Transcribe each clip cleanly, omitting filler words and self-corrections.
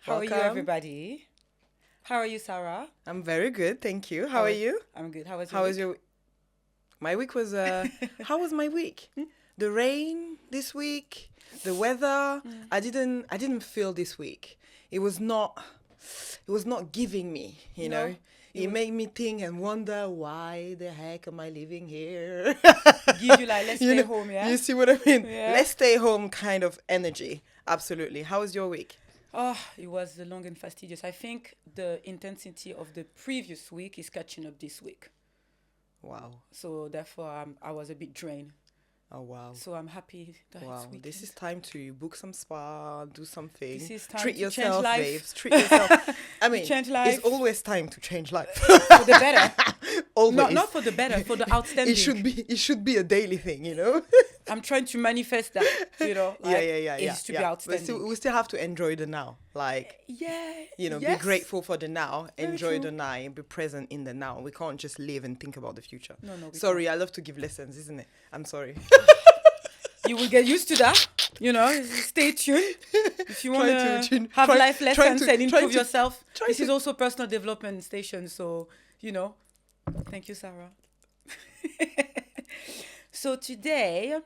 How are you, Welcome. everybody? How are you, Sarah? I'm very good, thank you. How are you? I'm good. How was How was your? My week was. How was my week? The rain this week, the weather. I didn't feel this week. It was not. It was not giving me. You No, know. It made me think and wonder why the heck am I living here? Give you like, let's You stay know, home, yeah? You see what I mean? Yeah. Let's stay home kind of energy. Absolutely. How was your week? Oh, it was long and fastidious. I think the intensity of the previous week is catching up this week. Wow. So therefore, I was a bit drained. Oh wow. So I'm happy that it's Wow, weekend. this is time to book some spa, do something. This is time Treat to yourself, change life. babes. Treat yourself. I mean, change life. it's always time to change life. For the better. Always. Not for the better, for the outstanding. It should be a daily thing, you know. I'm trying to manifest that, like, yeah. It used to be outstanding. We still have to enjoy the now. Like, yeah. be grateful for the now, Very enjoy true. the now, and be present in the now. We can't just live and think about the future. No, we Sorry, I love to give lessons, isn't it? I'm sorry. You will get used to that. Stay tuned. If you want to have life lessons and improve yourself, this is also personal development station. So, thank you, Sarah. So today,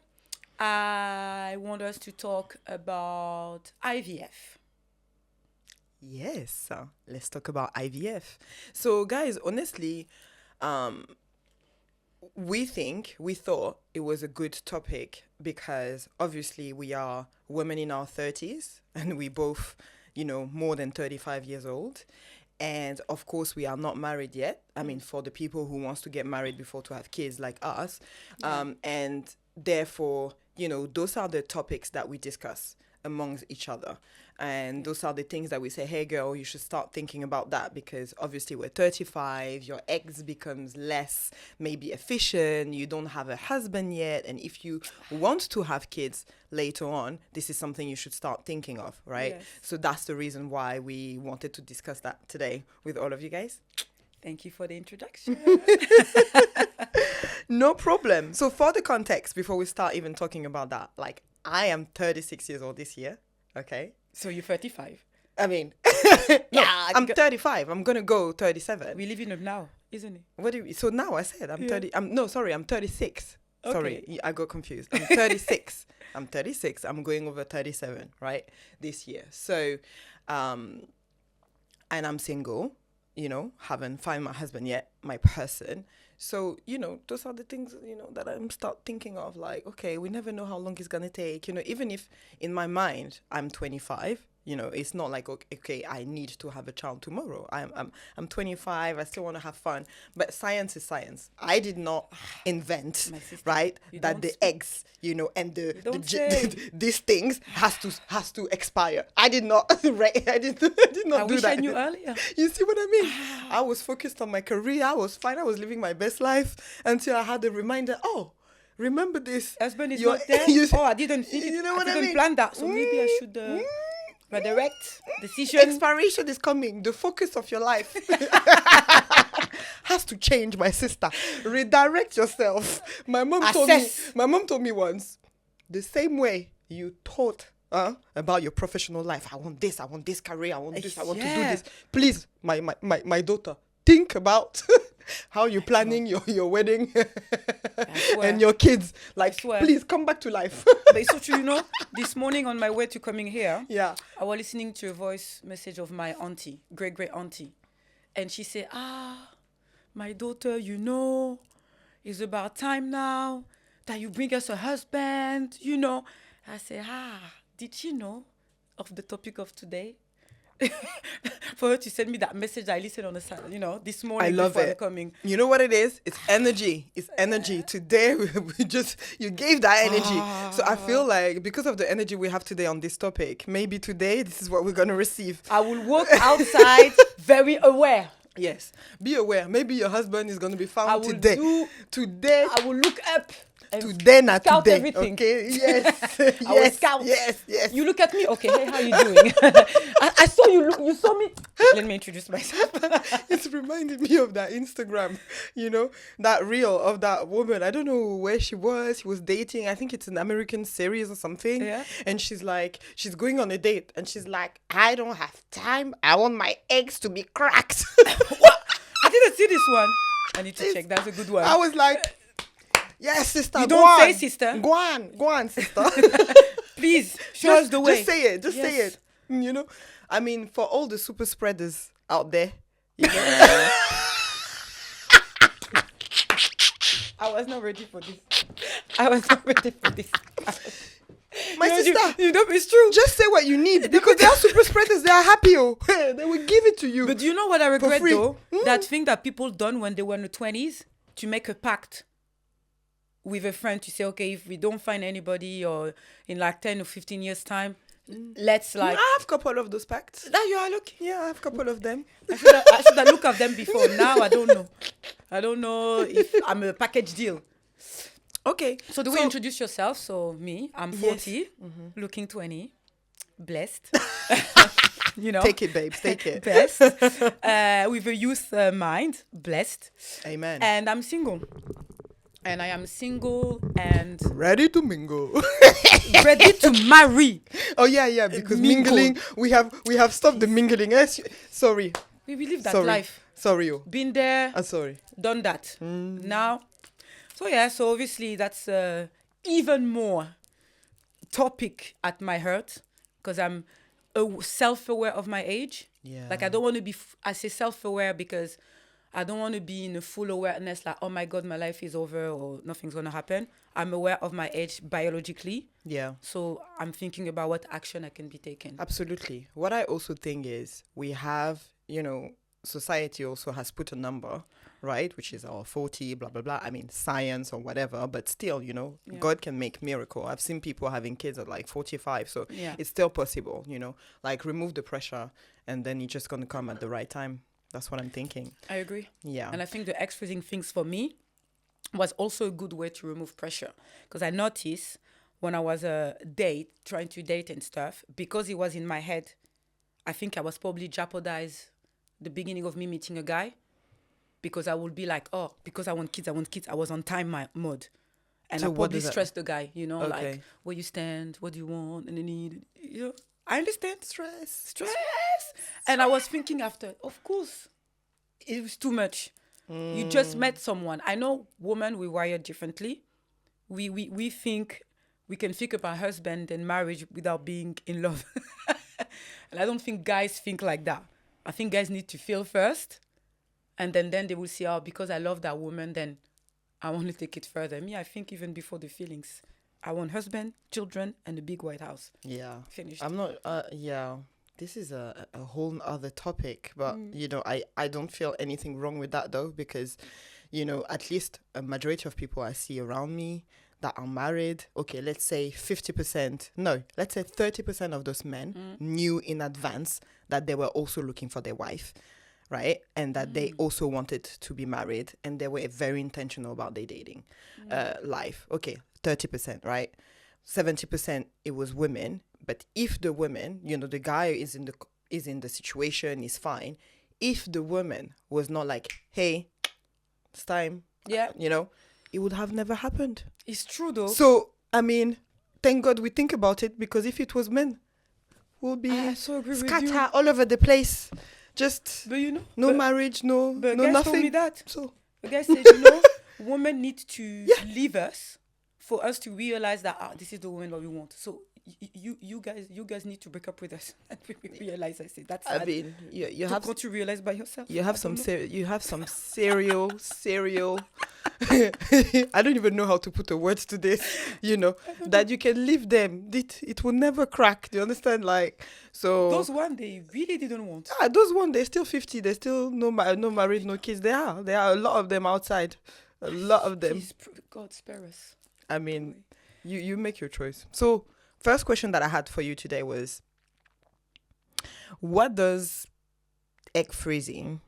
I want us to talk about IVF. Yes, let's talk about IVF. So, guys, honestly, we thought it was a good topic because obviously we are women in our 30s and we both, more than 35 years old. And of course, we are not married yet. I mean, for the people who wants to get married before to have kids like us. And therefore, those are the topics that we discuss amongst each other. And those are the things that we say, hey, girl, you should start thinking about that because obviously we're 35, your eggs becomes less maybe efficient, you don't have a husband yet. And if you want to have kids later on, this is something you should start thinking of, right? Yes. So that's the reason why we wanted to discuss that today with all of you guys. Thank you for the introduction. No problem. So for the context, before we start even talking about that, like I am 36 years old this year, okay? So you're 35. I mean, I'm 35. I'm going to go 37. We live in it now, isn't it? What do you, so now I said I'm 30. I'm 36. Okay. Sorry, I got confused. I'm 36. I'm 36. I'm going over 37, right? This year. So, and I'm single, haven't found my husband yet, my person. So, those are the things, that I'm start thinking of like, okay, we never know how long it's going to take, even if in my mind I'm 25, it's not like, okay, I need to have a child tomorrow. I'm 25. I still want to have fun. But science is science. I did not invent, right, that the eggs, and these things has to expire. I did not, right? I did not do that. I knew earlier. You see what I mean? I was focused on my career. I was fine. I was living my best life until I had a reminder. Oh, remember this. Husband is not there. I didn't think it. I didn't plan that. So maybe I should redirect decision. Expiration is coming. The focus of your life has to change, my sister. Redirect yourself. My mom told me once, the same way you thought about your professional life. I want this career. I want this. I want to do this. Please, my daughter, think about how you're planning your wedding and your kids. Like, please come back to life. But it's so true, this morning on my way to coming here, I was listening to a voice message of my auntie, great auntie. And she said, my daughter, it's about time now that you bring us a husband, I said, did she know of the topic of today? For her to send me that message, I listened on the this morning. I love it. Coming. You know what it is? It's energy. It's energy. Today you gave that energy. So I feel like because of the energy we have today on this topic, maybe today this is what we're gonna receive. I will walk outside very aware. Yes, be aware. Maybe your husband is gonna be found today. Today, I will look up. today, not scout today. Everything. Okay, yes, I will scout. yes. You look at me, okay? Hey, how you doing? I saw you. You saw me. Let me introduce myself. It's reminding me of that Instagram, that reel of that woman. I don't know where she was. She was dating. I think it's an American series or something. Yeah. And she's going on a date, and she's like, I don't have time. I want my eggs to be cracked. What? I didn't see this one. I need to check. That's a good one. I was like, yes, sister. You don't say sister. Go on, sister. Please show us the way. Just say it. Say it. I mean, for all the super spreaders out there, I was not ready for this. My sister, it's true. Just say what you need, because they are super spreaders. They are happy. They will give it to you. But do you know what I regret though? That thing that people done when they were in the 20s, to make a pact with a friend to say, okay, if we don't find anybody, or in like 10 or 15 years time, let's like... I have a couple of those pacts. That you are looking. Yeah, I have a couple of them. I should have looked at them before. Now I don't know. I don't know if I'm a package deal. Okay. So the way you introduce yourself, so me, I'm 40, looking 20, blessed. Take it, babes, take it. Blessed. With a youth mind, blessed. Amen. And I'm single. And I am single and... ready to mingle. ready to marry. Oh, yeah, because mingling, we have stopped the mingling. Yes, sorry. We live that life. Sorry. Been there. I'm sorry. Done that. Now... So obviously that's even more topic at my heart, because I'm self-aware of my age. Yeah. Like I don't want to be, I say self-aware because I don't want to be in a full awareness like, oh my God, my life is over or nothing's going to happen. I'm aware of my age biologically. Yeah. So I'm thinking about what action I can be taken. Absolutely. What I also think is we have, society also has put a number, right? Which is our 40, blah, blah, blah. I mean, science or whatever, but still, God can make miracle. I've seen people having kids at like 45. So it's still possible, like remove the pressure and then it's just going to come at the right time. That's what I'm thinking. I agree. Yeah. And I think the egg freezing things for me was also a good way to remove pressure. Because I noticed when I was trying to date and stuff, because it was in my head, I think I was probably jeopardized the beginning of me meeting a guy. Because I would be like, oh, because I want kids. I was on time mode. And so I probably stressed the guy, like, where you stand, what do you want, and then I understand. Stress. And I was thinking after, of course, it was too much. You just met someone. I know women, we wire differently. We think we can think about husband and marriage without being in love. And I don't think guys think like that. I think guys need to feel first. And then they will see, because I love that woman, then I want to take it further. Me, I think even before the feelings, I want husband, children, and a big white house. Yeah. Finished. I'm not, this is a whole other topic, but, I don't feel anything wrong with that though, because, at least a majority of people I see around me that are married, okay, let's say 30% of those men knew in advance that they were also looking for their wife. Right? And that they also wanted to be married, and they were very intentional about their dating life. Okay, 30%, right? 70% it was women. But if the woman, the guy is in the situation, is fine. If the woman was not like, hey, it's time, it would have never happened. It's true though. So, I mean, thank God we think about it, because if it was men, we'll be scattered all over the place. Just no marriage, no nothing. Told me that. So the guy said, women need to leave us for us to realize that this is the woman that we want. So you guys need to break up with us and we realize. I said that's. I mean, you have to realize by yourself. You have some serial. I don't even know how to put a word to this. That you can leave them. It will never crack. Do you understand? Like, so those one they really didn't want. Those one they're still 50. They're still no married, no kids. There are a lot of them outside. A lot of them. Please, God spare us. I mean, you make your choice. So, first question that I had for you today was, what does egg freezing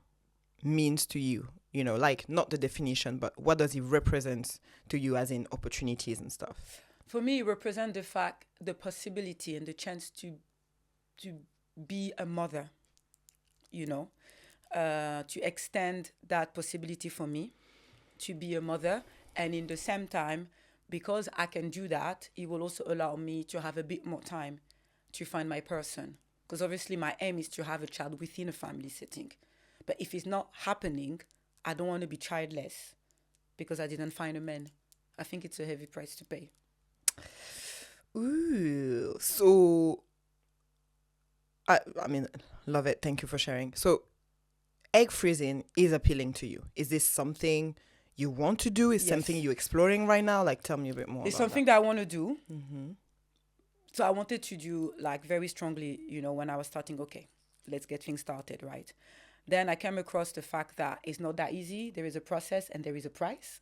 means to you? You know, like not the definition, but what does it represent to you as in opportunities and stuff? For me, it represents the possibility and the chance to be a mother, you know, to extend that possibility for me to be a mother. And in the same time, because I can do that, it will also allow me to have a bit more time to find my person. Because obviously my aim is to have a child within a family setting. But if it's not happening, I don't want to be childless because I didn't find a man. I think it's a heavy price to pay. Ooh, so I mean, love it. Thank you for sharing. So egg freezing is appealing to you. Is this something you want to do? Is something you're exploring right now? Like, tell me a bit more. It's something that I want to do. Mm-hmm. So I wanted to do like very strongly, you know, when I was starting, okay, let's get things started, right? Then I came across the fact that it's not that easy. There is a process and there is a price.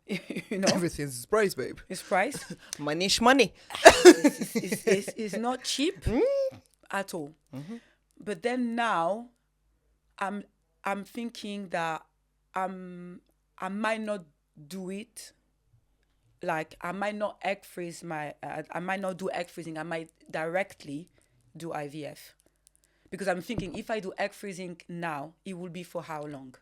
You know? Everything's price, babe. It's price. Money's money. It's not cheap at all. Mm-hmm. But then now I'm thinking that I might not do it. Like I might not egg freeze I might not do egg freezing. I might directly do IVF. Because I'm thinking if I do egg freezing now, it will be for how long?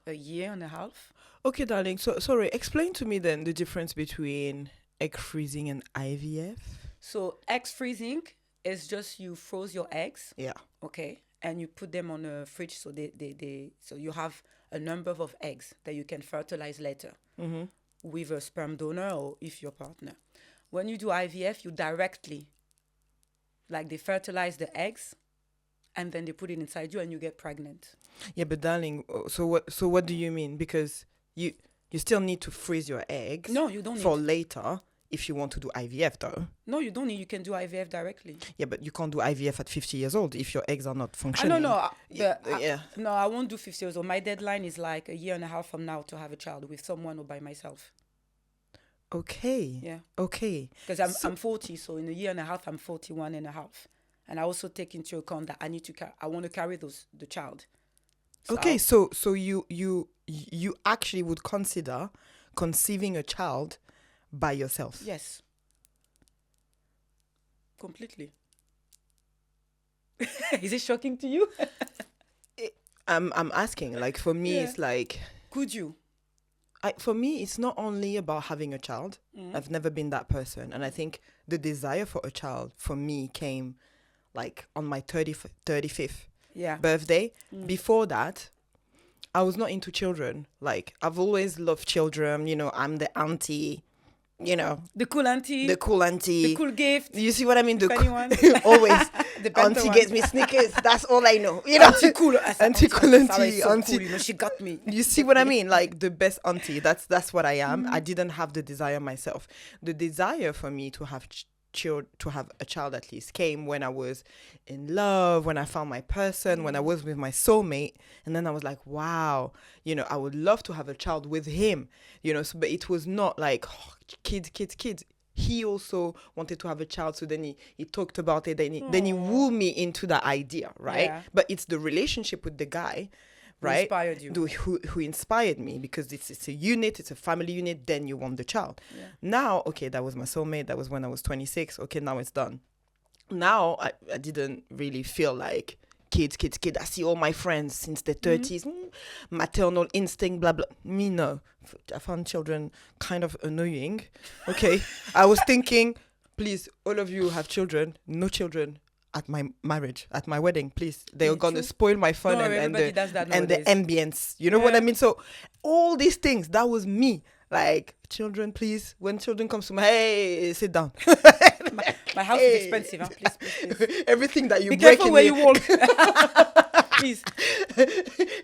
A year and a half? Okay, darling. So, sorry, explain to me then the difference between egg freezing and IVF. So, egg freezing is just you froze your eggs. Yeah. Okay. And you put them on a fridge so so you have a number of eggs that you can fertilize later with a sperm donor or if your partner. When you do IVF, you directly, like they fertilize the eggs and then they put it inside you and you get pregnant. Yeah, but darling, so what do you mean? Because you still need to freeze your eggs. No, you don't for later if you want to do IVF though. No, you don't need. You can do IVF directly. Yeah, but you can't do IVF at 50 years old if your eggs are not functioning. No, I won't do 50 years old. My deadline is like a year and a half from now to have a child with someone or by myself. Okay. Yeah. Okay. Because I'm 40, so in a year and a half, I'm 41 and a half. And I also take into account that I want to carry the child. So okay, so you actually would consider conceiving a child by yourself? Yes. Completely. Is it shocking to you? I'm asking. Like for me, it's like. Could you? For me, it's not only about having a child. I've never been that person, and I think the desire for a child for me came like on my 35th birthday. Before that, I was not into children. Like, I've always loved children. You know, I'm the auntie, you know. The cool auntie. The cool gift. You see what I mean? Always. The auntie gets me Snickers. That's all I know. You know? Auntie cool auntie. Cool, you know, she got me. You see what I mean? Like, the best auntie. That's what I am. I didn't have the desire myself. The desire for me to have a child at least came when I was in love, when I found my person, when I was with my soulmate, and then I was like, wow, you know, I would love to have a child with him, you know. So, but it was not like kids. He also wanted to have a child, so then he talked about it, then he wooed me into that idea, right? Yeah. But it's the relationship with the guy, right? Who inspired you. Who inspired me, because it's a unit, it's a family unit, then you want the child. Yeah. Now, okay, that was my soulmate, that was when I was 26, okay, now it's done. Now, I didn't really feel like kids. I see all my friends since their 30s, maternal instinct, blah, blah. Me, no. I found children kind of annoying, okay? I was thinking, please, all of you have children, no children at my marriage, at my wedding, please. They are going to spoil my fun and the ambience. You know what I mean? So all these things, that was me. Like, children, please. When children come to me, hey, sit down. My house is expensive, huh? Please. Everything that you be break careful where you walk. Please.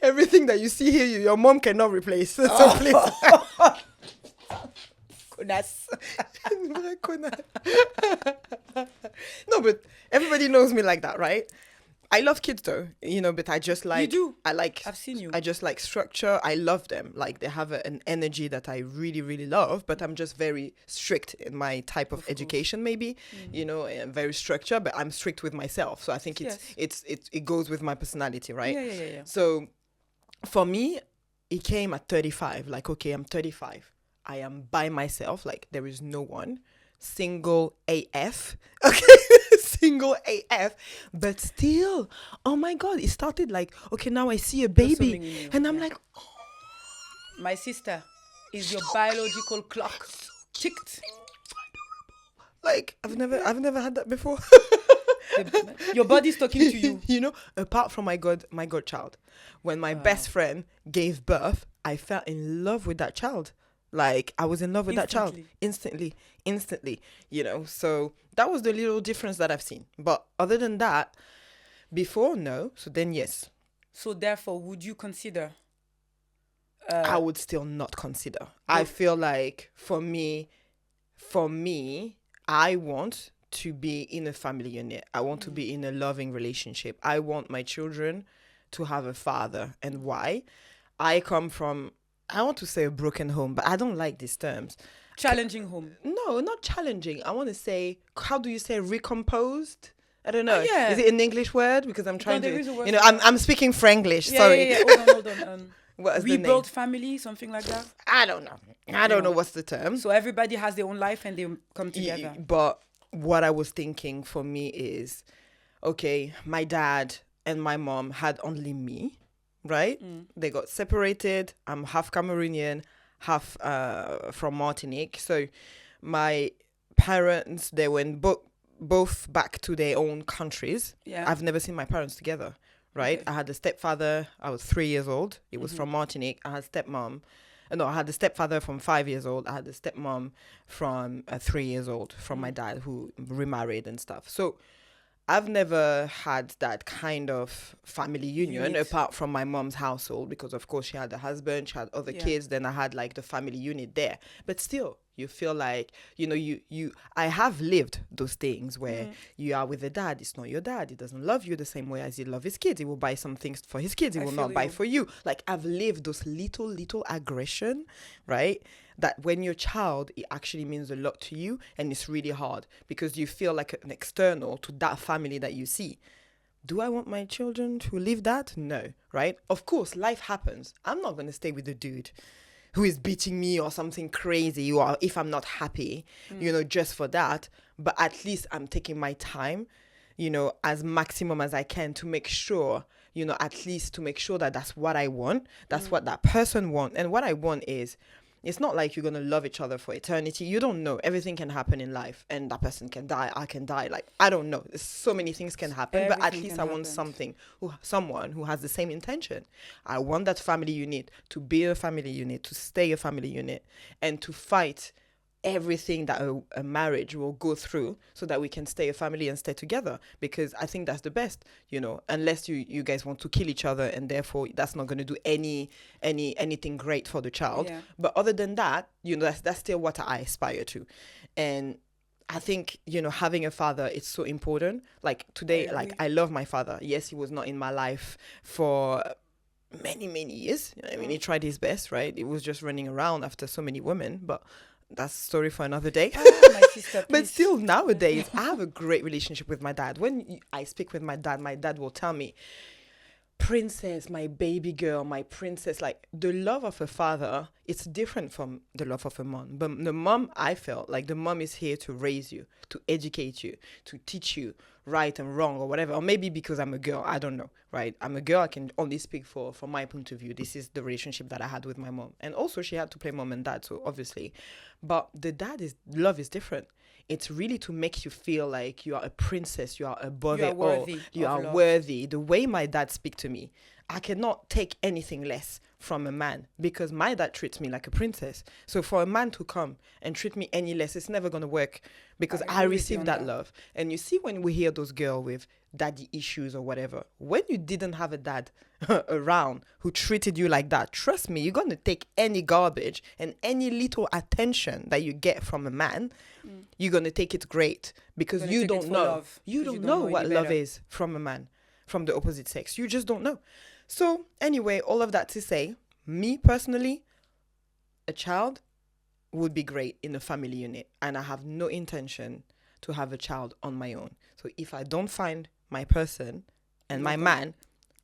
Everything that you see here, your mom cannot replace. So please. Goodness. No, but everybody knows me like that, right? I love kids though, you know, but I just like... You do? I've seen you. I just like structure. I love them. Like, they have an energy that I really, really love, but I'm just very strict in my type of education, maybe, you know, very structured, but I'm strict with myself. So I think it goes with my personality, right? Yeah. So for me, it came at 35. Like, okay, I'm 35. I am by myself. Like, there is no one. Single AF. Okay. Single AF. But still, oh my God, it started like, okay, now I see a baby. And I'm like, oh. My sister, is your biological clock ticked? Like, I've never had that before. Your body's talking to you. You know, apart from my godchild, when my best friend gave birth, I fell in love with that child. Like, I was in love with that child instantly, you know. So that was the little difference that I've seen. But other than that, before, no. So then, yes. So therefore, would you consider? I would still not consider. I feel like for me, I want to be in a family unit. I want to be in a loving relationship. I want my children to have a father. And why? I come from, I want to say a broken home, but I don't like these terms. Challenging home. No, not challenging. I want to say, how do you say recomposed? I don't know. Yeah. Is it an English word? Because I'm trying to, you know, I'm speaking Franglish. Yeah, sorry. Yeah. Hold on. Rebuild family, something like that? I don't know. I don't know what's the term. So everybody has their own life and they come together. But what I was thinking for me is, okay, my dad and my mom had only me, right? They got separated. I'm half Cameroonian, half from Martinique. So my parents, they went both back to their own countries. Yeah. I've never seen my parents together, right? Okay. I had a stepfather. I was 3 years old. It was from Martinique. I had stepmom. No, I had the stepfather from 5 years old. I had the stepmom from 3 years old from my dad, who remarried and stuff. So I've never had that kind of family union apart from my mom's household, because of course she had a husband, she had other kids. Then I had like the family unit there. But still, you feel like, you know, I have lived those things where you are with a dad. It's not your dad. He doesn't love you the same way as he loves his kids. He will buy some things for his kids. He will not buy for you. Like, I've lived those little aggression, right? That when you're a child, it actually means a lot to you. And it's really hard because you feel like an external to that family that you see. Do I want my children to live that? No, right? Of course, life happens. I'm not going to stay with a dude who is beating me or something crazy, or if I'm not happy, you know, just for that. But at least I'm taking my time, you know, as maximum as I can to make sure, you know, at least to make sure that that's what I want. That's what that person wants. And what I want is, it's not like you're going to love each other for eternity. You don't know. Everything can happen in life, and that person can die. I can die. Like, I don't know. There's so many things can happen, but at least I want someone who has the same intention. I want that family unit to be a family unit, to stay a family unit, and to fight everything that a marriage will go through so that we can stay a family and stay together, because I think that's the best, you know, unless you guys want to kill each other, and therefore that's not going to do anything great for the child. But other than that, you know, that's still what I aspire to. And I think, you know, having a father, it's so important. Like today, like I love my father. Yes, he was not in my life for many years. I mean, he tried his best, right? He was just running around after so many women, but that's a story for another day. Oh, my sister, but still, nowadays, I have a great relationship with my dad. When I speak with my dad will tell me, princess, my baby girl, my princess. Like, the love of a father, it's different from the love of a mom. But the mom, I felt like the mom is here to raise you, to educate you, to teach you right and wrong or whatever. Or maybe because I'm a girl, I don't know, right? I'm a girl, I can only speak from my point of view. This is the relationship that I had with my mom. And also she had to play mom and dad, so obviously. But the love is different. It's really to make you feel like you are a princess, you are above it all. You are worthy. The way my dad speaks to me, I cannot take anything less from a man, because my dad treats me like a princess. So for a man to come and treat me any less, it's never going to work, because I receive that love. And you see, when we hear those girls with daddy issues or whatever, when you didn't have a dad around who treated you like that, trust me, you're going to take any garbage and any little attention that you get from a man, you're going to take it great, because you don't know. You don't know what love is from a man, from the opposite sex. You just don't know. So anyway, all of that to say, me personally, a child would be great in a family unit, and I have no intention to have a child on my own. So if I don't find my person and my man,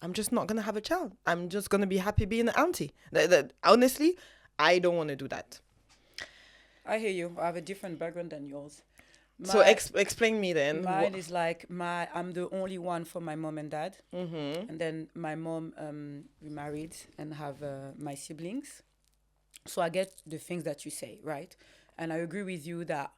I'm just not going to have a child. I'm just going to be happy being an auntie. Honestly, I don't want to do that. I hear you. I have a different background than yours. So explain me then. Mine is like I'm the only one for my mom and dad. Mm-hmm. And then my mom remarried and have my siblings. So I get the things that you say, right? And I agree with you that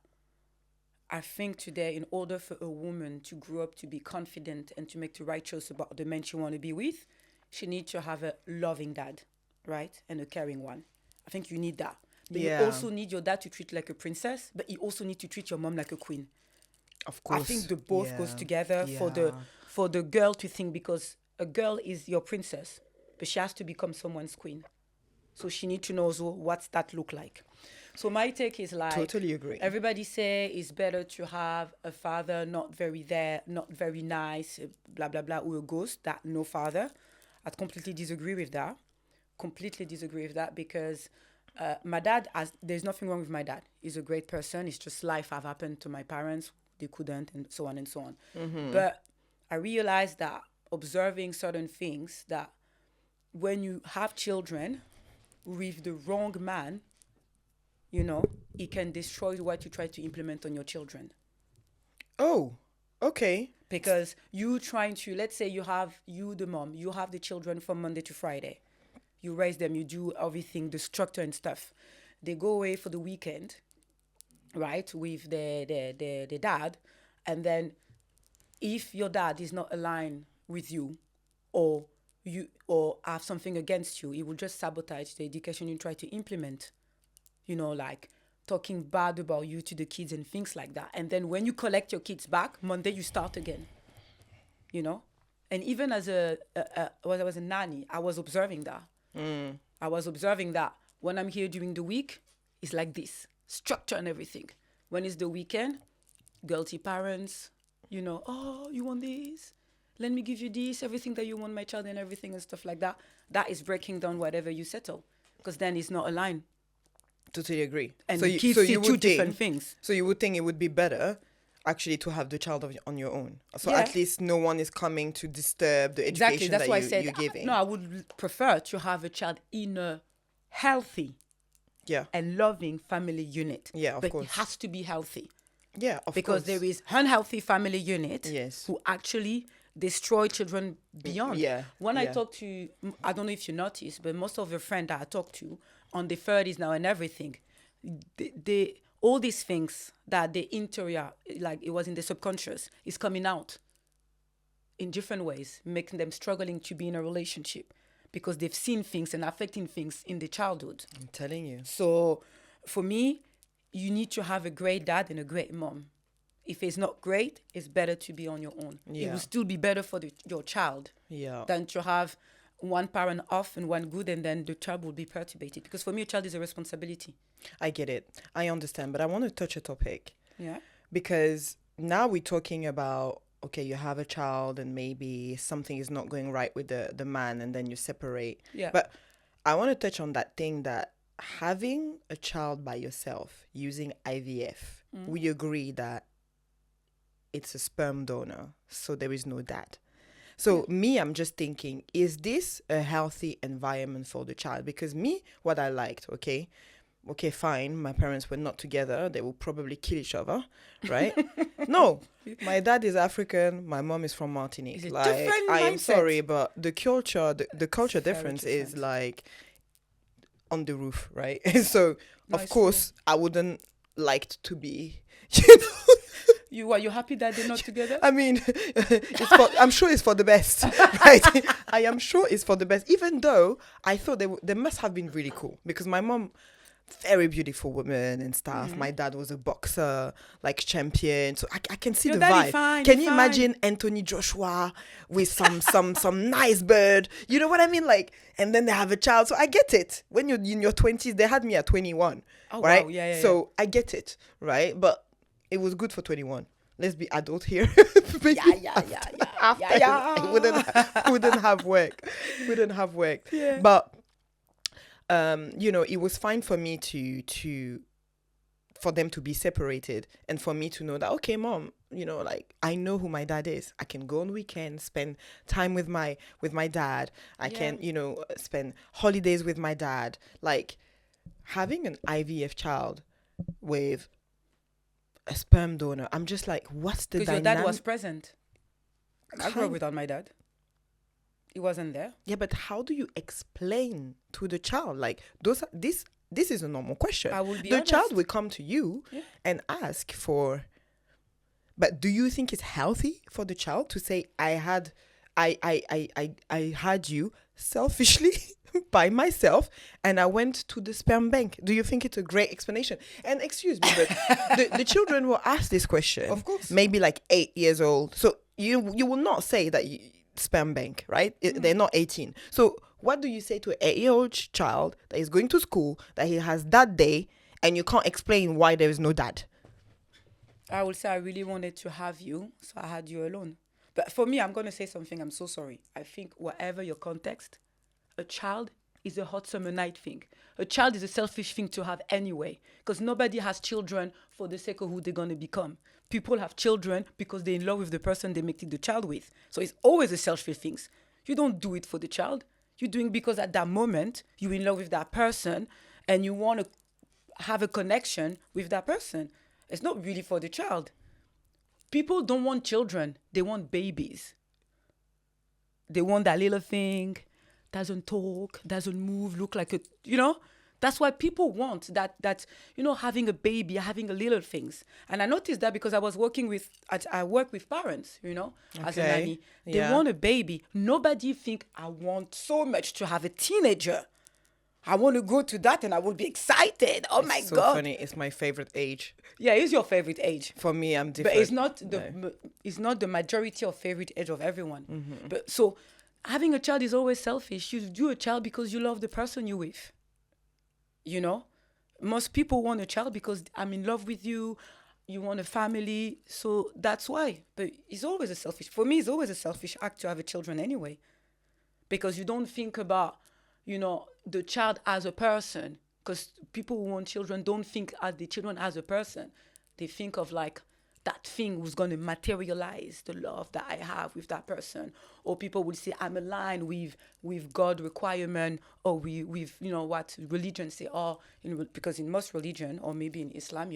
I think today, in order for a woman to grow up to be confident and to make the right choice about the man she want to be with, she needs to have a loving dad, right? And a caring one. I think you need that. But you also need your dad to treat you like a princess, but you also need to treat your mom like a queen. Of course. I think the both goes together for the girl to think, because a girl is your princess, but she has to become someone's queen. So she needs to know also what's that look like. So my take is like, totally agree. Everybody say it's better to have a father not very there, not very nice, blah, blah, blah, or a ghost, that no father. I completely disagree with that. Because my dad, there's nothing wrong with my dad. He's a great person. It's just life have happened to my parents. They couldn't, and so on and so on. Mm-hmm. But I realized that observing certain things, that when you have children with the wrong man, it can destroy what you try to implement on your children. Oh, okay. Because let's say the mom, you have the children from Monday to Friday. You raise them, you do everything, the structure and stuff. They go away for the weekend, right, with the dad. And then if your dad is not aligned with you or have something against you, he will just sabotage the education you try to implement. Like talking bad about you to the kids and things like that. And then when you collect your kids back, Monday you start again. And even as when I was a nanny, I was observing that. I was observing that when I'm here during the week, it's like this, structure and everything. When it's the weekend, guilty parents, oh, you want this? Let me give you this, everything that you want, my child, and everything and stuff like that. That is breaking down whatever you settle, because then it's not aligned. Totally agree. And kids see two different things. So you would think it would be better actually to have the child on your own. So at least no one is coming to disturb the education you're giving. No, I would prefer to have a child in a healthy and loving family unit. Yeah, of course. But it has to be healthy. Yeah, of course. Because there is unhealthy family unit who actually destroy children beyond. Yeah. When I talk to, I don't know if you notice, but most of the friends that I talk to on the 30s now and everything, they all these things that the interior, like it was in the subconscious, is coming out in different ways, making them struggling to be in a relationship because they've seen things and affecting things in the childhood. I'm telling you. So for me, you need to have a great dad and a great mom. If it's not great, it's better to be on your own. Yeah. It will still be better for your child than to have one parent off and one good, and then the child will be perturbated. Because for me, a child is a responsibility. I get it. I understand. But I want to touch a topic. Yeah. Because now we're talking about, okay, you have a child and maybe something is not going right with the man and then you separate. Yeah. But I want to touch on that thing that having a child by yourself using IVF, we agree that it's a sperm donor, so there is no dad. So I'm just thinking, is this a healthy environment for the child? Because what I liked, okay, fine, my parents were not together. They will probably kill each other, right? No, my dad is African. My mom is from Martinique. It's like, different I mindset. am sorry, but the culture difference is like on the roof, right? So, of course, I wouldn't like to be, You happy that they're not together? I mean, I'm sure it's for the best, right? I am sure it's for the best, even though I thought they must have been really cool because my mom, very beautiful woman and stuff. My dad was a boxer, like champion. So I can see the vibe. Can you imagine Anthony Joshua with some nice bird? You know what I mean? Like, and then they have a child. So I get it. When you're in your 20s, they had me at 21, right? Wow. Yeah. So I get it, right? But it was good for 21. Let's be adult here. After wouldn't have work. Yeah. But it was fine for me for them to be separated and for me to know that, okay, mom, like I know who my dad is. I can go on weekends, spend time with my dad. I can, spend holidays with my dad. Like having an IVF child with a sperm donor, I'm just like, what's the dynamic? Because your dad was present. I grew up without my dad. He wasn't there. Yeah, but how do you explain to the child? Like this is a normal question. I will be the honest. child will come to you and ask for. But do you think it's healthy for the child to say, I had you selfishly by myself and I went to the sperm bank? Do you think it's a great explanation? And excuse me, but the children will ask this question. Of course. Maybe like 8 years old. So you will not say that sperm bank, right? They're not 18. So what do you say to an 8-year-old child that is going to school, that he has that day, and you can't explain why there is no dad? I will say I really wanted to have you, so I had you alone. But for me, I'm going to say something. I'm so sorry. I think whatever your context, a child is a hot summer night thing. A child is a selfish thing to have anyway, because nobody has children for the sake of who they're going to become. People have children because they're in love with the person they make the child with. So it's always a selfish thing. You don't do it for the child. You're doing it because at that moment, you're in love with that person and you want to have a connection with that person. It's not really for the child. People don't want children. They want babies. They want that little thing, doesn't talk, doesn't move, look like a, That's why people want that, having a baby, having a little things. And I noticed that because I work with parents, as a nanny. They want a baby. Nobody think I want so much to have a teenager. I want to go to that and I will be excited. Oh my God. It's so funny. It's my favorite age. Yeah, it's your favorite age. For me, I'm different. But it's not the majority of favorite age of everyone. Mm-hmm. But so having a child is always selfish. You do a child because you love the person you're with. Most people want a child because I'm in love with you. You want a family. So that's why. But it's always for me, it's always a selfish act to have a children anyway. Because you don't think about, the child as a person. Because people who want children don't think of the children as a person. They think of like that thing who's going to materialize the love that I have with that person. Or people would say, I'm aligned with God requirement, or with what religion say, because in most religion, or maybe in Islam,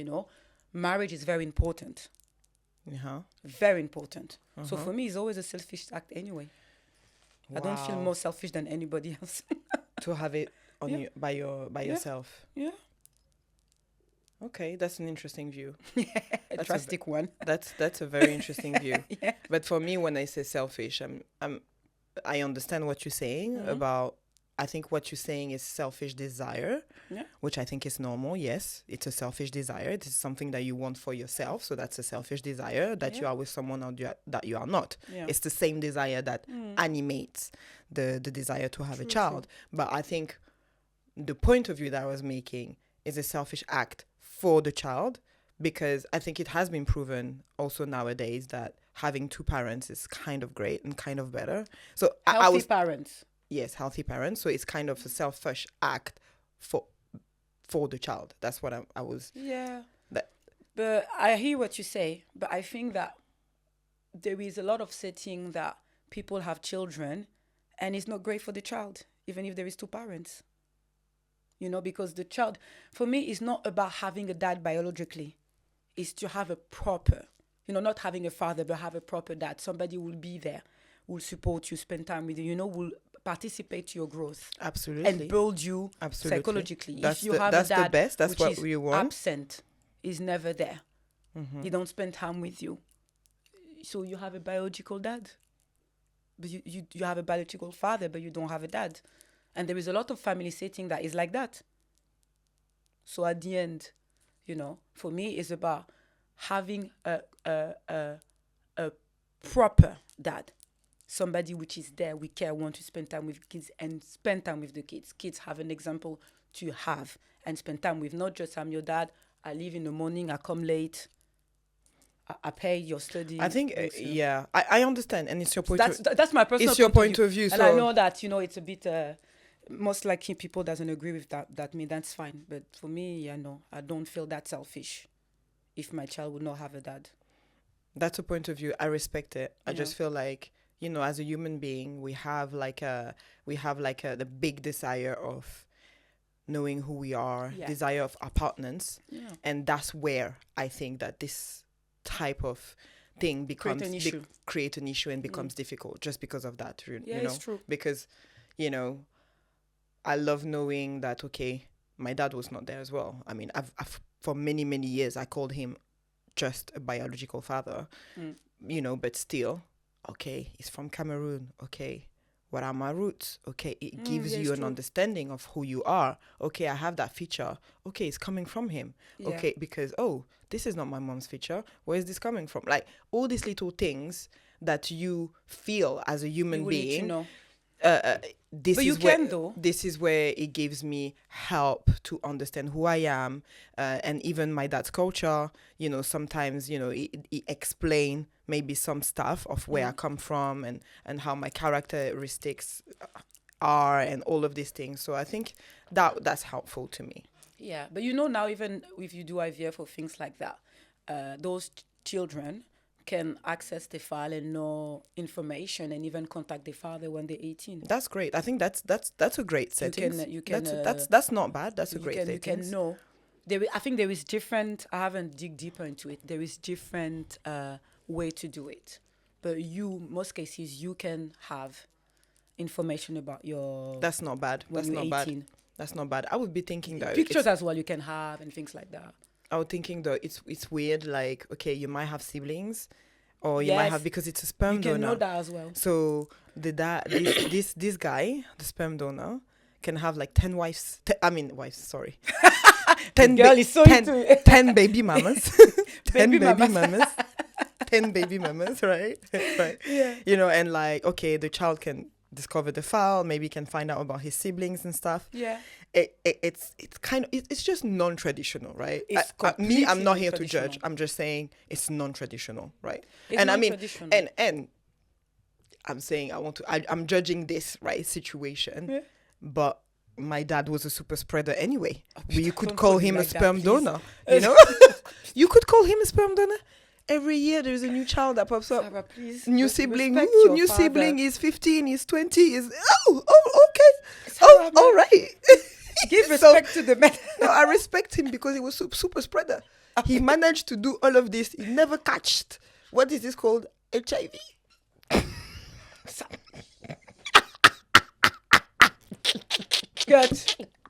marriage is very important. Uh-huh. Very important. Uh-huh. So for me, it's always a selfish act anyway. Wow. I don't feel more selfish than anybody else. To have it on you by yourself. Yeah. Okay, that's an interesting view. A drastic one. That's a very interesting view. Yeah. But for me, when I say selfish, I understand what you're saying about. I think what you're saying is selfish desire, which I think is normal. Yes, it's a selfish desire. It is something that you want for yourself. So that's a selfish desire that you are with someone or that you are not. Yeah. It's the same desire that animates the desire to have a child. True. But I think the point of view that I was making is a selfish act for the child, because I think it has been proven also nowadays that having two parents is kind of great and kind of better. So healthy parents. Yes, healthy parents. So it's kind of a selfish act for the child. That's what I was. Yeah. But I hear what you say. But I think that there is a lot of setting that people have children and it's not great for the child, even if there is two parents. Because the child, for me, is not about having a dad biologically. It's to have a proper, not having a father, but have a proper dad. Somebody will be there, will support you, spend time with you, will participate to your growth. Absolutely. And build you psychologically. If you have a dad, the best. That's what we want. Absent, is never there. Mm-hmm. He don't spend time with you. So you have a biological dad. But you have a biological father, but you don't have a dad. And there is a lot of family setting that is like that. So at the end, for me, it's about having a proper dad. Somebody which is there, we care, want to spend time with kids and spend time with the kids. Kids have an example to have and spend time with. Not just, I'm your dad, I leave in the morning, I come late, I pay your study. I think, I understand. And it's your point of view. That's my personal It's your point of view. And I know that, it's a bit, most likely people doesn't agree with that. That's fine. But for me, no, I don't feel that selfish if my child would not have a dad. That's a point of view. I respect it. I just feel like, as a human being, we have the big desire of knowing who we are, desire of appartenance. Yeah. And that's where I think that this type of thing becomes create an issue and becomes difficult just because of that. It's true. Because, I love knowing that, okay, my dad was not there as well. I mean, I've for many, many years, I called him just a biological father, but still, okay, he's from Cameroon. Okay, what are my roots? Okay, it gives you an understanding of who you are. Okay, I have that feature. Okay, it's coming from him. Yeah. Okay, because, this is not my mom's feature. Where is this coming from? Like, all these little things that you feel as a human being. This is where it gives me help to understand who I am, and even my dad's culture. Sometimes it explain maybe some stuff of where I come from and how my characteristics are and all of these things. So I think that's helpful to me. Yeah, but now even if you do IVF or things like that, those children can access the file and know information and even contact the father when they're 18. That's great. I think that's a great setting. You can that's not bad. That's a great setting. You can know. I think there is different. I haven't dig deeper into it. There is different way to do it, but most cases you can have information about your. That's not bad. That's not 18. Bad. That's not bad. I would be thinking though. Pictures as well you can have and things like that. I was thinking though, it's weird. Like, okay, you might have siblings, or you might have, because it's a sperm donor. You can know that as well. So this guy, the sperm donor, can have like 10 wives. Wives. Sorry. 10 baby mamas. 10 baby mamas. 10 baby mamas. Right. Right. Yeah. And like, okay, the child can discover the file, maybe can find out about his siblings and stuff. Yeah. It's just non-traditional, right? I'm not here to judge. I'm just saying it's non-traditional, right? And I'm saying I'm judging this situation, but my dad was a super spreader anyway. You could call him a sperm donor, You could call him a sperm donor. Every year there's a new child that pops up. Sarah, please. New sibling. New sibling is 15, is 20, is okay. Sarah, all right. Give respect to the man. No, I respect him because he was super spreader. He managed to do all of this. He never catched. What is this called? HIV.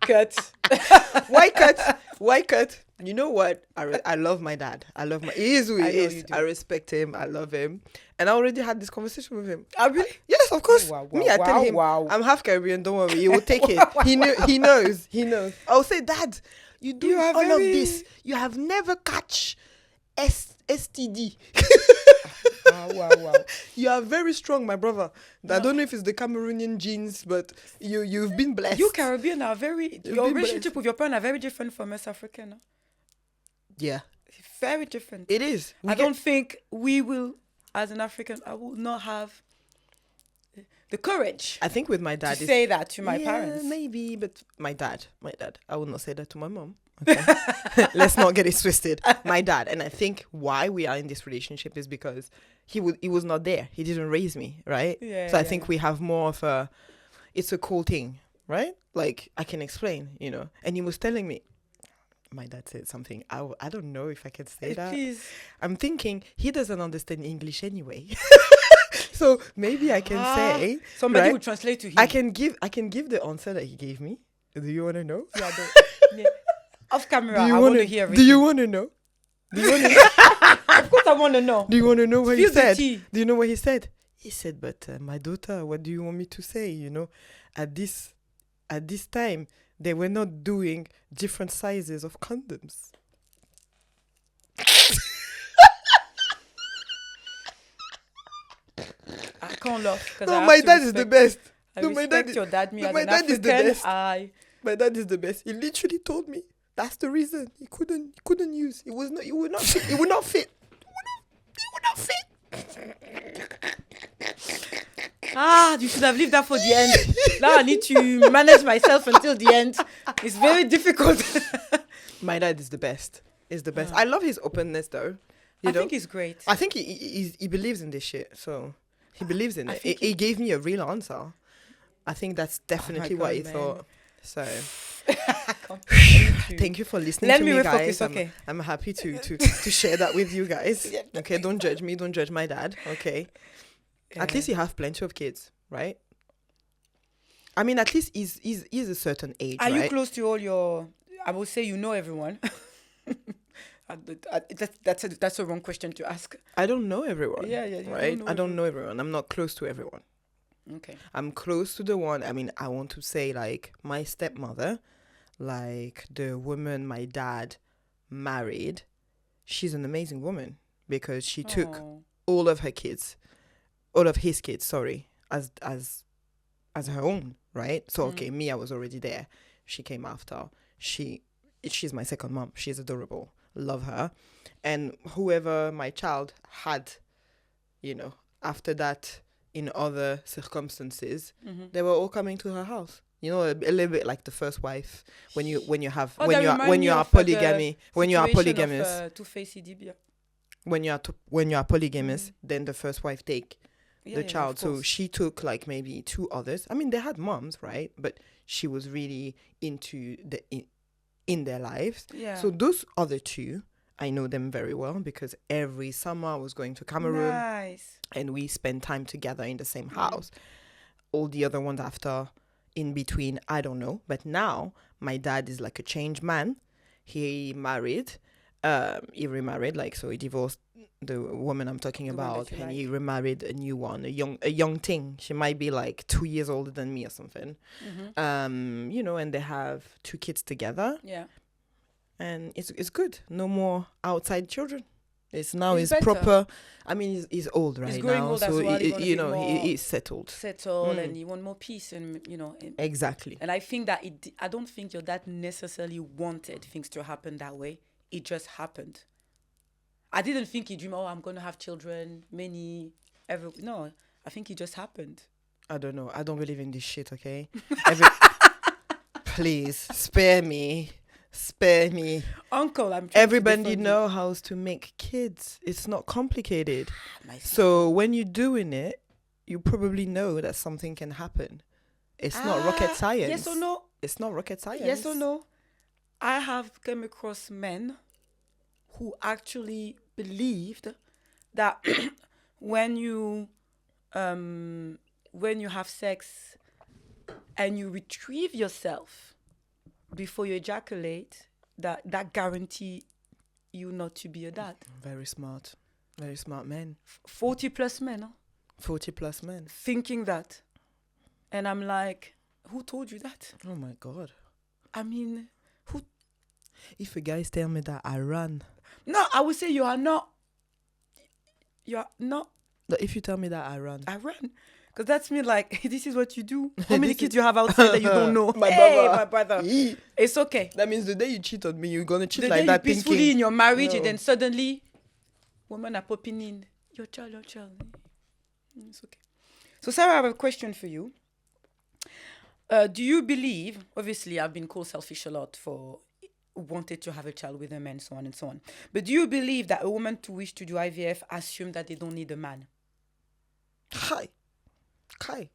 Cut. Why cut? You know what? I love my dad. He is who he is. I respect him. I love him. And I already had this conversation with him. Oh, really? Yes, of course. I tell him, I'm half Caribbean, don't worry. He will take it. He knows. I'll say, Dad, you do all of this. You have never catch STD. Wow. You are very strong, my brother. I don't know if it's the Cameroonian genes, but you've been blessed. You Caribbean are your relationship with your parents are very different from us African. No? Yeah. Very different. It is. I don't think we will, as an African, I will not have the courage. I think with my dad to say that to my parents. Maybe, but my dad. I will not say that to my mom. Okay. Let's not get it twisted. My dad. And I think why we are in this relationship is because he was not there. He didn't raise me, right? Yeah. So I think we have more of it's a cool thing, right? Like, I can explain, And he was telling me, my dad said something. I don't know if I can say that. Please. I'm thinking he doesn't understand English anyway. So maybe I can say somebody will translate to him. I can give the answer that he gave me. Do you want to know? Yeah. Off camera, I want to hear it. Do you want to know? Of course I want to know. Do you want to know what he said? Do you know what he said? He said, but my daughter, what do you want me to say? At this time, they were not doing different sizes of condoms. I can't laugh. No, my dad is the best. I respect your dad. Me as an African, is the best. My dad is the best. He literally told me that's the reason he couldn't use. It would not fit. He would not fit. You should have left that for the end. Now I need to manage myself until the end. It's very difficult. My dad is the best. I love his openness though. I think it's great. I think he believes in this shit, so he believes in it. He gave me a real answer. I think that's definitely what he thought. So thank you for listening to me, guys. I'm happy to share that with you guys. Okay, don't judge me. Don't judge my dad. Okay. Yeah. At least you have plenty of kids, right? I mean, at least he's a certain age, Are right? you close to all your... I would say you know everyone. That's a wrong question to ask. I don't know everyone. Yeah. Right? I don't know everyone. I'm not close to everyone. Okay. I'm close to the one. I mean, I want to say like my stepmother, like the woman my dad married. She's an amazing woman because she took all of his kids, sorry, as her own, right? So okay, me, I was already there. She came after. She's my second mom. She's adorable. Love her. And whoever my child had, after that, in other circumstances, they were all coming to her house. A little bit like the first wife when you are polygamous. When you are polygamous, then the first wife take the child. So she took like maybe 2 others. I mean, they had moms, right? But she was really into in their lives. Yeah. So those other 2, I know them very well because every summer I was going to Cameroon. Nice. And we spend time together in the same house. All the other ones after, in between, I don't know. But now my dad is like a changed man. He married. He remarried, so he divorced the woman I'm talking about, and he remarried a new one, a young thing. She might be like 2 years older than me or something. And they have 2 kids together. Yeah. And it's good. No more outside children. It's proper. I mean, he's old right now, old so well. he's settled. And you want more peace, and exactly. And I think that I don't think your dad necessarily wanted things to happen that way. It just happened. I didn't think he dreamed, I'm going to have children, no, I think it just happened. I don't know. I don't believe in this shit, okay? Please, spare me. Uncle, everybody know how to make kids. It's not complicated. So when you're doing it, you probably know that something can happen. It's not rocket science. Yes or no? It's not rocket science. Yes or no? I have come across men who actually believed that when you have sex and you retrieve yourself before you ejaculate, that guarantee you not to be a dad. Very smart men. 40 plus men. Huh? 40 plus men. Thinking that. And I'm like, who told you that? Oh my God. I mean, who? If a guy tell me that, I run. No, I would say you are not. But if you tell me that, I run. Because that's me, like, this is what you do. How many kids you have outside that you don't know? My brother. It's okay. That means the day you cheat on me, you're going to cheat the like day that. You peacefully in your marriage, and then suddenly, women are popping in. Your child. It's okay. So, Sarah, I have a question for you. Do you believe, obviously, I've been called selfish a lot for wanted to have a child with a man, so on and so on. But do you believe that a woman to wish to do IVF assume that they don't need a man? Kai. Kai.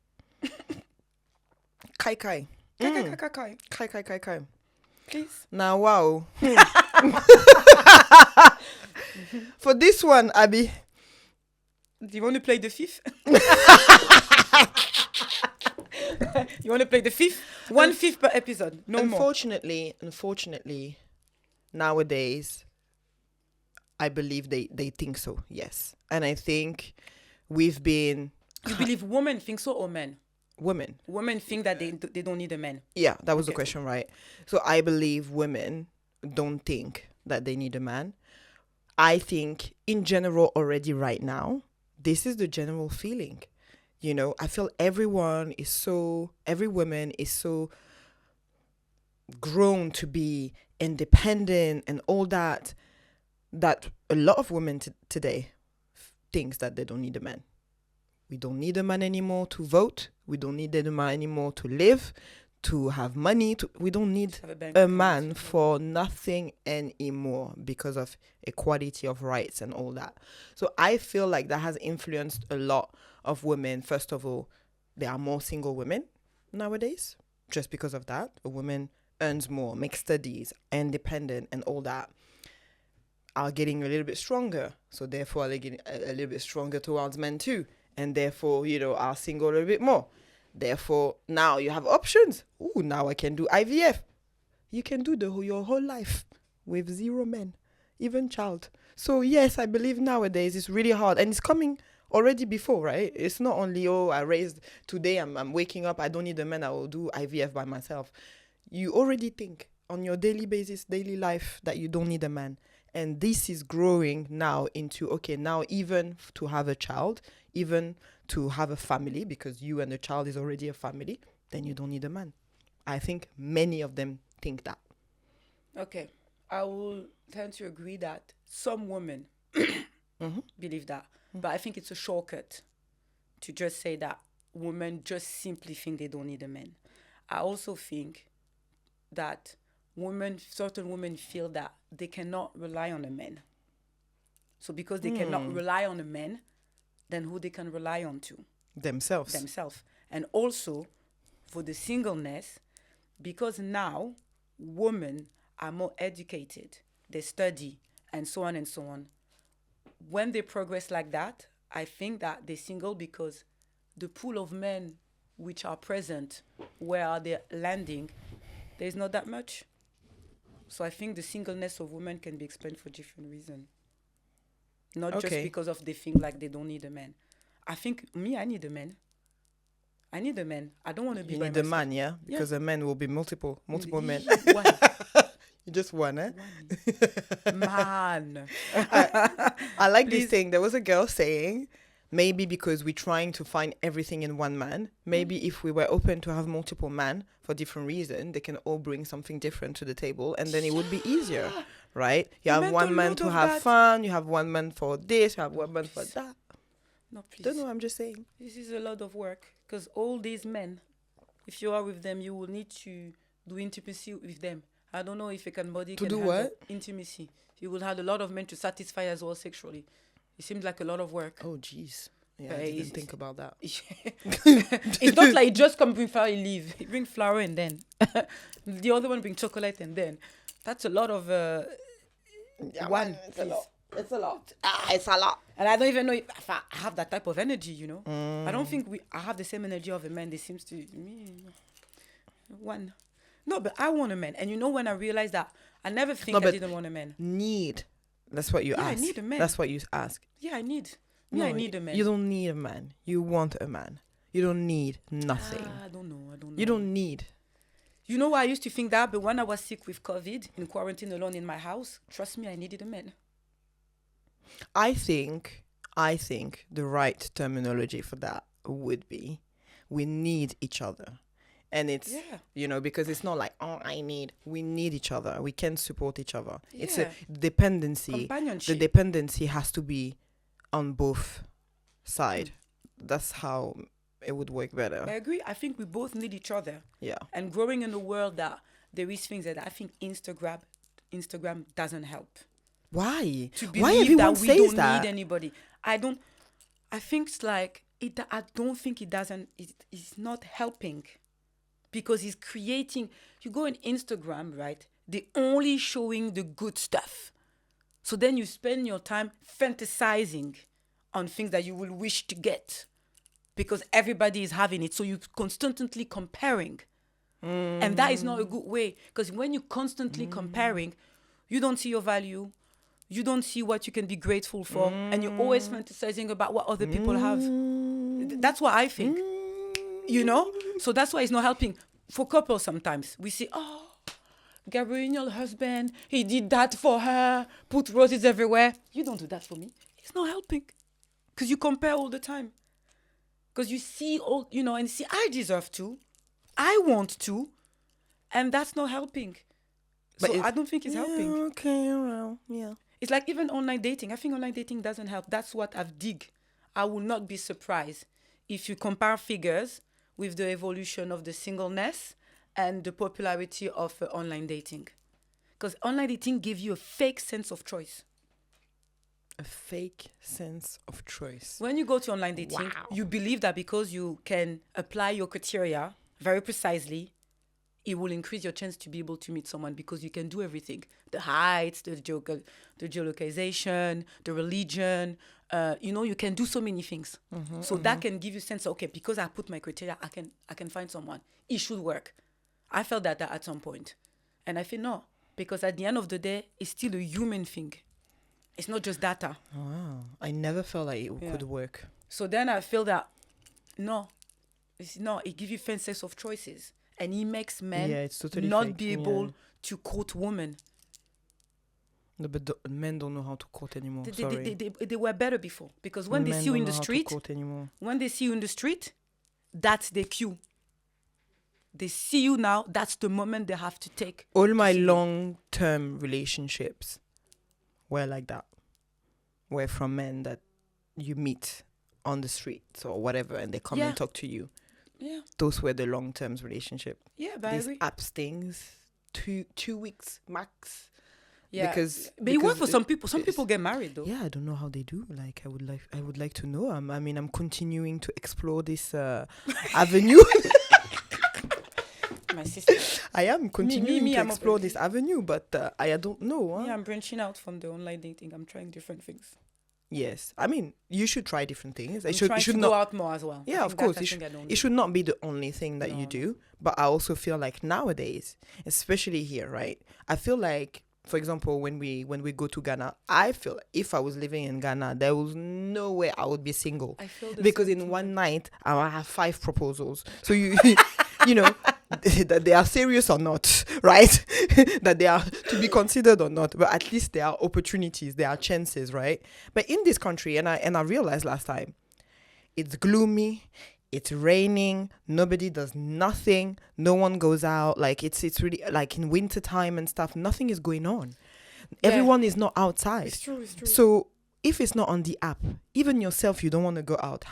Please. Now, wow. For this one, Abby. Do you want to play the fifth? You want to play the fifth? 1/5 per episode. No more. Unfortunately, nowadays, I believe they think so, yes. And I think we've been... You believe women think so or men? Women. Women think that they don't need a man. Yeah, that was the question, right? So I believe women don't think that they need a man. I think in general already right now, this is the general feeling. I feel every woman is so grown to be independent and all that a lot of women today thinks that they don't need a man. We don't need a man anymore to vote. We don't need a man anymore to live, to have money. We don't need a man for nothing anymore because of equality of rights and all that. So I feel like that has influenced a lot of women. First of all, there are more single women nowadays just because of that. A woman earns more, makes studies, independent and all that, are getting a little bit stronger. So therefore they're getting a little bit stronger towards men too. And therefore, are single a little bit more. Therefore, now you have options. Ooh, now I can do IVF. You can do your whole life with 0 men, even child. So yes, I believe nowadays it's really hard, and it's coming already before, right? It's not only, I raised today, I'm waking up, I don't need a man, I will do IVF by myself. You already think on your daily basis, daily life, that you don't need a man. And this is growing now into, okay, now even to have a child, even to have a family, because you and the child is already a family, then you don't need a man. I think many of them think that. Okay. I will tend to agree that some women believe that. But I think it's a shortcut to just say that women just simply think they don't need a man. I also think that certain women feel that they cannot rely on a man. So because they cannot rely on a man, then who they can rely on to? Themselves. And also, for the singleness, because now women are more educated, they study, and so on and so on. When they progress like that, I think that they're single because the pool of men which are present, where they're landing, there's not that much. So I think the singleness of women can be explained for different reasons. Not just because of they think like they don't need a man. I think, I need a man. I need a man. I don't want to be by myself. You need a man, yeah? Because a man will be multiple men. One. You just one, eh? One. Man. I like this thing. There was a girl saying, maybe because we're trying to find everything in one man, maybe if we were open to have multiple men for different reasons, they can all bring something different to the table, and then it would be easier, right? You have one man to have fun, you have one man for this, you have one man for that. No, please. Don't know, I'm just saying. This is a lot of work, because all these men, if you are with them, you will need to do intimacy with them. I don't know if a body can do handle what? Intimacy. You will have a lot of men to satisfy as well sexually. It seems like a lot of work. Oh, jeez. Yeah, I didn't think about that. It's not like just come bring flower and leave. You bring flower and then. The other one bring chocolate and then. That's a lot of... one. It's a lot. It's a lot. It's a lot. And I don't even know if I have that type of energy, I don't think I have the same energy of a man. There seems to me. One. No, but I want a man. And when I realized that, I never think I didn't want a man. Need. That's what you ask. I need a man. That's what you ask. Yeah, I need. I need a man. You don't need a man. You want a man. You don't need nothing. I don't know. You don't need. You know why I used to think that? But when I was sick with COVID, in quarantine alone in my house, trust me, I needed a man. I think the right terminology for that would be, we need each other. And it's, because it's not like, we need each other. We can support each other. Yeah. It's a dependency. Companionship. The dependency has to be on both sides. That's how it would work better. I agree. I think we both need each other. Yeah. And growing in a world that there is things that I think Instagram doesn't help. Why? To believe that we don't need anybody. I think it's like, I don't think it doesn't, it's not helping. Because he's creating, you go on Instagram, right? They're only showing the good stuff. So then you spend your time fantasizing on things that you will wish to get. Because everybody is having it. So you're constantly comparing. And that is not a good way. Because when you're constantly comparing, you don't see your value. You don't see what you can be grateful for. And you're always fantasizing about what other people have. That's what I think. So that's why it's not helping. For couples sometimes, we see, Gabriel's husband, he did that for her, put roses everywhere. You don't do that for me. It's not helping. Because you compare all the time. Because you see and you see, I deserve to. I want to. And that's not helping. But I don't think it's helping. Okay, well, yeah. It's like even online dating. I think online dating doesn't help. That's what I've dig. I will not be surprised if you compare figures with the evolution of the singleness and the popularity of online dating. Because online dating gives you a fake sense of choice. A fake sense of choice. When you go to online dating, you believe that because you can apply your criteria very precisely, it will increase your chance to be able to meet someone because you can do everything. The height, the geolocalization, the religion, you can do so many things. That can give you a sense of, okay, because I put my criteria, I can find someone. It should work. I felt that at some point. And I feel no, because at the end of the day, it's still a human thing. It's not just data. Wow. I never felt like it could work. So then I feel that, it gives you a sense of choices. And it makes men not be able to court women. No, but men don't know how to court anymore. They were better before. Because when they see you in the street, that's the cue. They see you now, that's the moment they have to take. All my long-term relationships were like that. Were from men that you meet on the streets or whatever and they come and talk to you. Yeah. Those were the long-term relationship. Yeah, but these apps things, 2 weeks max. Yeah. But it works for some people. Some people get married though. Yeah, I don't know how they do. Like I would like to know. I'm continuing to explore this avenue. My sister. I am continuing to explore this avenue, but I don't know. Yeah, I'm branching out from the online dating. I'm trying different things. Yes, I mean you should try different things. You should go out more as well. Yeah, of course. It should not be the only thing that you do. But I also feel like nowadays, especially here, right? I feel like, for example, when we go to Ghana, I feel like if I was living in Ghana, there was no way I would be single. I feel because in one night I will have 5 proposals. So you know. That they are serious or not, right? That they are to be considered or not, but at least there are opportunities, there are chances, right? But in this country, and I realized last time, it's gloomy, it's raining, nobody does nothing, no one goes out, like it's really like in winter time and stuff, nothing is going on. Yeah. Everyone is not outside. It's true. So if it's not on the app, even yourself, you don't want to go out.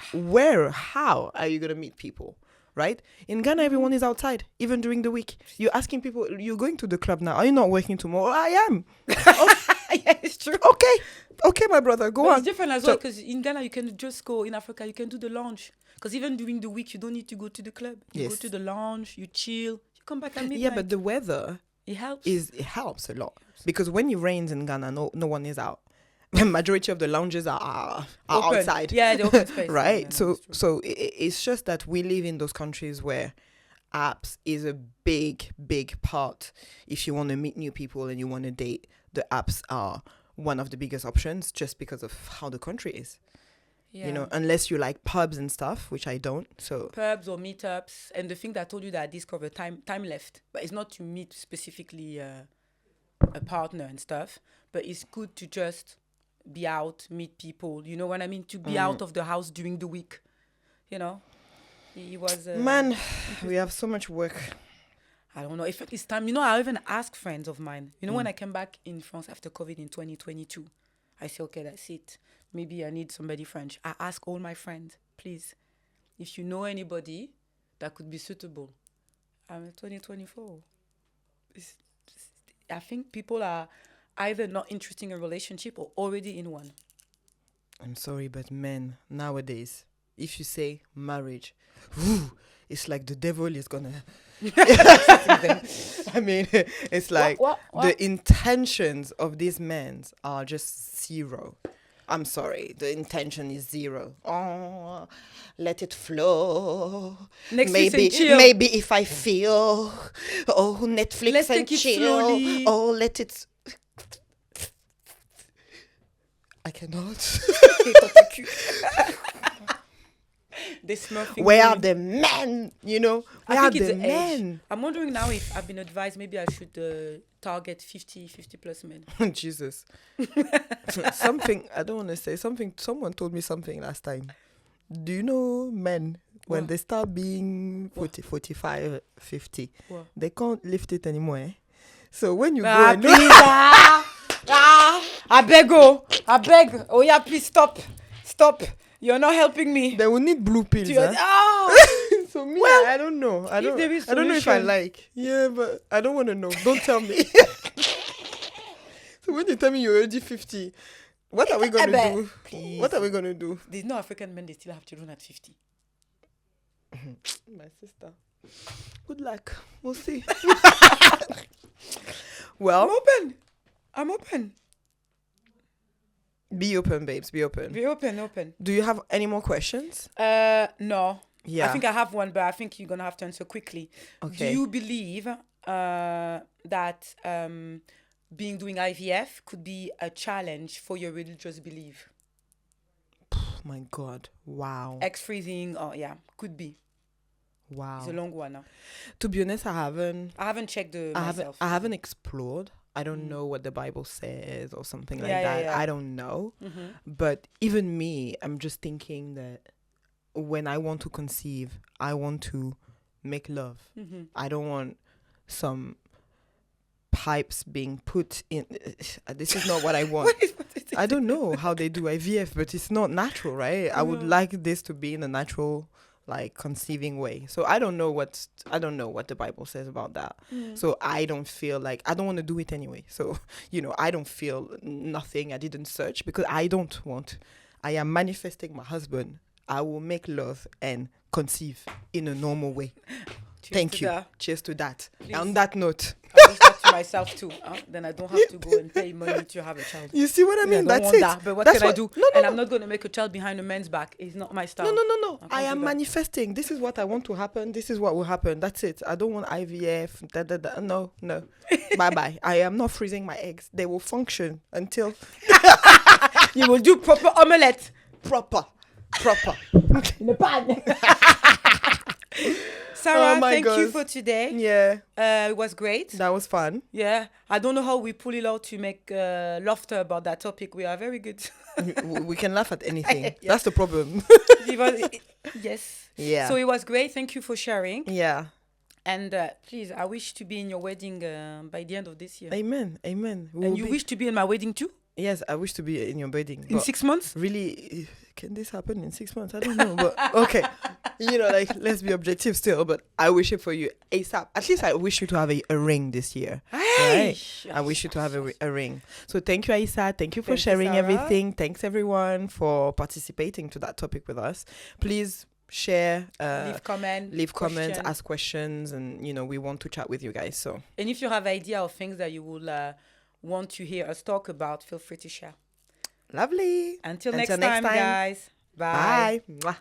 How are you gonna meet people? Right? In Ghana, everyone is outside, even during the week. You're asking people, you're going to the club now. Are you not working tomorrow? I am. Yeah, it's true. Okay, my brother, go on. It's different as well, because in Ghana, you can just go. In Africa, you can do the lounge. Because even during the week, you don't need to go to the club. You go to the lounge, you chill, you come back at midnight. Yeah, but the weather... It helps. It helps a lot. Because when it rains in Ghana, no one is out. The majority of the lounges are outside. Yeah, the open space. Right? So it's just that we live in those countries where apps is a big, big part. If you want to meet new people and you want to date, the apps are one of the biggest options just because of how the country is. Yeah. You know, unless you like pubs and stuff, which I don't. So pubs or meetups. And the thing that I told you that I discovered time left. But it's not to meet specifically a partner and stuff. But it's good to just... be out, meet people, you know what I mean? To be out of the house during the week, you know? It was... Man, we have so much work. I don't know. If it's time, you know, I even ask friends of mine. You know, when I came back in France after COVID in 2022, I say, okay, that's it. Maybe I need somebody French. I ask all my friends, please, if you know anybody that could be suitable. I'm in 2024. I think people are... either not interested in a relationship or already in one. I'm sorry, but men nowadays, if you say marriage, it's like the devil is gonna... I mean, it's like what? The intentions of these men are just zero. I'm sorry, the intention is zero. Oh, let it flow. Maybe if I feel, Netflix Let's and chill. Let it... I cannot. Where are the men? You know, where are the men? I'm wondering now if I've been advised maybe I should target 50 plus men. Jesus. Something, I don't want to say something. Someone told me something last time. Do you know men, when they start being 40, 45, 50, they can't lift it anymore. Eh? So when you go and... I beg. Oh yeah, please stop. You're not helping me. They will need blue pills. So me, well, I don't know. I don't know if I like. Yeah, but I don't want to know. Don't tell me. So when you tell me you're already 50, what are we going to do? Please. What are we going to do? There's no African men, they still have children at 50. My sister. Good luck. We'll see. Well, I'm open. Be open, babes. Be open. Be open. Do you have any more questions? No. Yeah. I think I have one, but I think you're going to have to answer quickly. Okay. Do you believe that doing IVF could be a challenge for your religious belief? My God. Wow. Egg freezing. Oh, yeah. Could be. Wow. It's a long one now. To be honest, I haven't checked myself. I haven't explored. I don't know what the Bible says or something like that. Yeah. I don't know. Mm-hmm. But even me, I'm just thinking that when I want to conceive, I want to make love. Mm-hmm. I don't want some pipes being put in. This is not what I want. I don't know how they do IVF, but it's not natural, right? I would like this to be in a natural, like, conceiving way. So I don't know what the Bible says about that. So I don't feel like I don't want to do it anyway. So, I don't feel nothing. I didn't search because I don't want. I am manifesting my husband. I will make love and conceive in a normal way. Thank you. Cheers to that. Please. On that note. I wish that to myself too. Then I don't have to go and pay money to have a child. You see what I mean? That's it. That. But what can I do? No. I'm not going to make a child behind a man's back. It's not my style. No. I am manifesting. This is what I want to happen. This is what will happen. That's it. I don't want IVF. No. Bye-bye. I am not freezing my eggs. They will function until... You will do proper omelette. Proper. In a pan. Sarah, thank you for today. Yeah. It was great. That was fun. Yeah. I don't know how we pull it out to make laughter about that topic. We are very good. We can laugh at anything. Yeah. That's the problem. Yes. Yeah. So it was great. Thank you for sharing. Yeah. And please, I wish to be in your wedding by the end of this year. Amen. And you wish to be in my wedding too? Yes, I wish to be in your wedding. In 6 months? Really, can this happen in 6 months? I don't know, but okay. Let's be objective still, but I wish it for you ASAP. At least I wish you to have a ring this year. Hey! Right? I wish you to have a ring. So thank you, Aisa. Thank you for sharing everything. Thanks, everyone, for participating to that topic with us. Please share, leave comments, ask questions, and, we want to chat with you guys. So. And if you have idea of things that you will want to hear us talk about, feel free to share. Lovely. Until next time, guys. Bye. Mwah.